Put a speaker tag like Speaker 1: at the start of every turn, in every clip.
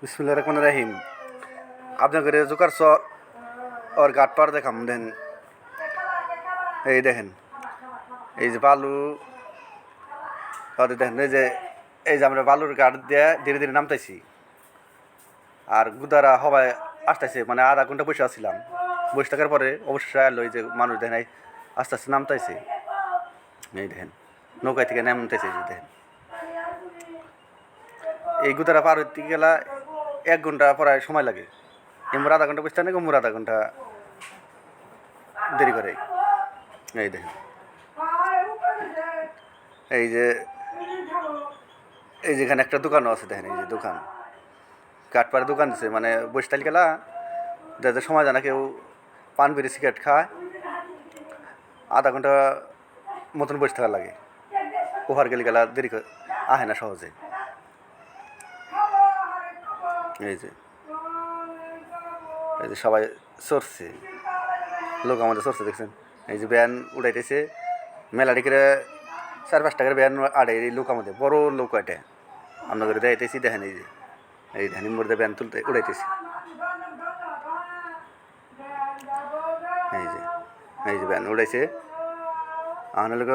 Speaker 1: বিসমিল্লাহির রহমানির রহিম। আপনাদের জোকার চর ওর গাট পার দেখাম দেন। এই দেখেন, এই যে বালু দেখেন, এই যে আমরা বালুর গাট দিয়ে ধীরে ধীরে নামতেছি। আর গুদারা হবাই আসতেছে, মানে আধা ঘন্টা বসে আসছিলাম। বসে থাকার পরে অবশ্যই এলো এই যে মানুষ দেখেন আস্তে আস্তে নামতেছে। এই দেখেন নৌকায় থেকে নামতেছে, দেখেন এই গুদারা পার হইতে গেলা 1 ঘন্টা প্রায় সময় লাগে। এমর আধা ঘন্টা বসতে নাকি ওমর আধা ঘন্টা দেরি করে। এই দেখেন, এই যে যেখানে একটা দোকানও আছে, দেখেন এই যে দোকান, কাঠপাড়ের দোকান দিচ্ছে, মানে বসতাল গেলা যাদের সময় জানা কেউ পান বিড়ি সিগারেট খায়, আধা ঘন্টা মতন বসে থাকা লাগে। ওভার গেলে গেলা দেরি আহে না সহজে। এই যে সবাই চড়ছে, লোক আমাদের চড়ছে দেখছেন। এই যে ব্যান উড়াইতেছে, মেলাটি করে 4-5 টাকার ব্যান আড়ে। এই লোক আমাদের বড় লোক এটা আপনাদের দেখাইতেছি, দেখেন এই যে এই ধানি মধ্যে ব্যান তুলতে উড়াইতেছি। এই যে ব্যান উড়াইছে, আমার লোক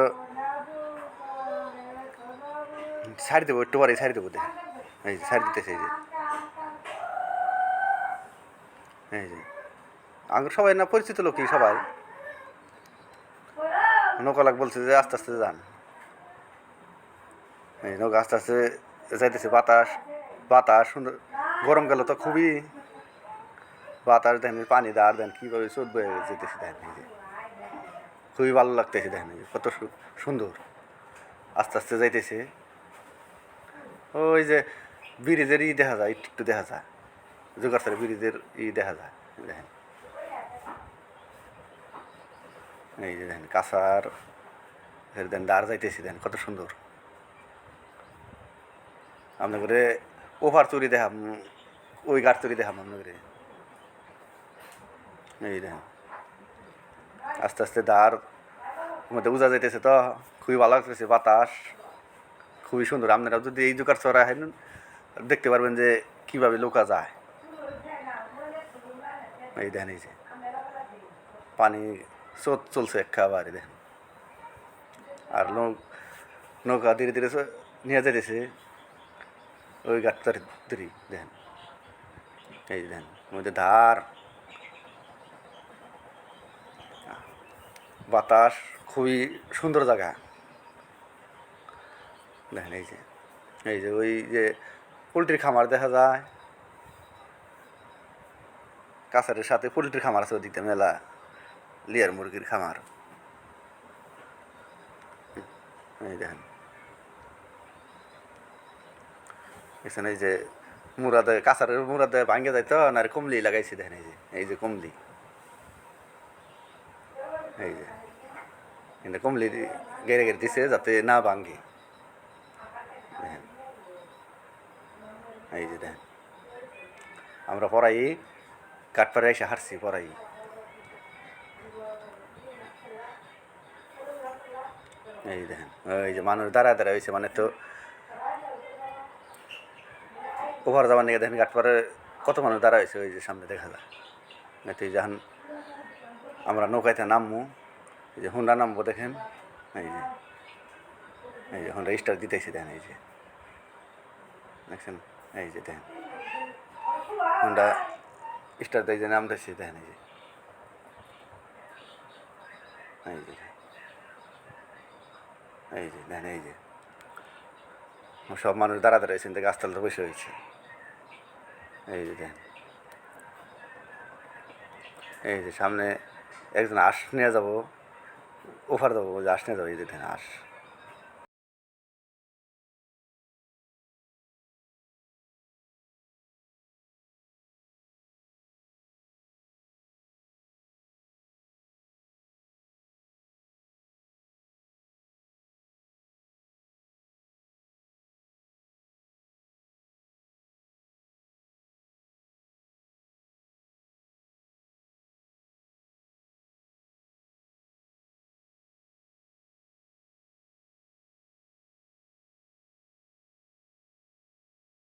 Speaker 1: ছাড়ি দেবো, একটু পরে ছাড়ি দেবো। দেখেন এই যে ছাড়ি দিতেছে। এই যে আগে সবাই না পরিচিত লোকই, সবাই নৌকা লাগ বলছে যে আস্তে আস্তে যান। এই নৌকা আস্তে আস্তে যাইতেছে। বাতাস সুন্দর। গরম গেল তো খুবই বাতাস, দেখেন পানি দাঁড়, দেন কীভাবে চোদ বয়ে যেতেছে। দেখেন এই যে খুবই ভালো লাগতেছে, দেখেন এই যে কত সুন্দর আস্তে আস্তে যাইতেছে। ওই যে ব্রিজের দেখা যায়, একটু দেখা যায়, জোগাড় ব্রিজের দেখা যায়। দেখেন এই যে দেখেন কাঁচার দেন দাঁড় যাইতেছি, দেখেন কত সুন্দর। আপনাদের ওভার চুরি দেখাম, ওই গাড় চুরি দেখাম আপনাদের। এই দেখেন আস্তে আস্তে দাঁড় মধ্যে উজা যাইতেছে, তো খুবই ভালো লাগতেছে। বাতাস খুবই সুন্দর। আপনারা যদি এই জোকার চড়া হেন দেখতে পারবেন যে কীভাবে লোকা যায়। এই দেখেন এই যে পানি স্রোত চলছে একেবারে, দেখেন। আর নৌকা ধীরে ধীরে নিয়ে যাইতেছে ওই গাছটার ধীরে, দেখেন এই যে দেখেন মধ্যে ধার, বাতাস, খুবই সুন্দর জায়গা। দেখেন এই যে ওই যে পোলট্রির খামার দেখা যায়, কাছারের সাথে পোলট্রির খামার আছে, ওদিকে মেলা লিয়ার মুরগির খামার। এই দেখেন এখানে এই যে মুরাদে, কাছারের মুরাদে ভাঙ্গে যাইতো না, আর কমলি লাগাইছে। দেখেন এই যে কমলি, এই যে কিন্তু কমলি গেড়ে গেড়ে দিছে যাতে না ভাঙ্গে। দেখেন এই যে দেখেন আমরা পড়াই কাঠপাড়ে এসে হারছি পড়াই। এই দেখেন এই যে মানুষ দাঁড়ায় হয়েছে, মানে তো ওভার যাবার নিয়ে দেখেন কাঠপাড়ে কত মানুষ দাঁড়া হয়েছে। ওই যে সামনে দেখা যায়। তুই যখন আমরা নৌকাইতে নামবো, এই যে হুন্ডা নামবো, দেখেন এই যে হুন্ডা স্টার দিতেছি, দেখেন এই যে দেখছেন। এই যে দেখেন হুন্ডা স্টার দিয়ে যে নামতেছি, দেখেন এই যে দেখেন এই যে সব মানুষ দাঁড়াতে রয়েছেন, দেখে গাছতলাতে বসে হয়েছে। এই যে দেখেন এই যে সামনে একজন আঁশ নিয়ে যাবো, ওভার যাবো, যে আঁশ নিয়ে যাবো। এই যে দেখেন আঁশ।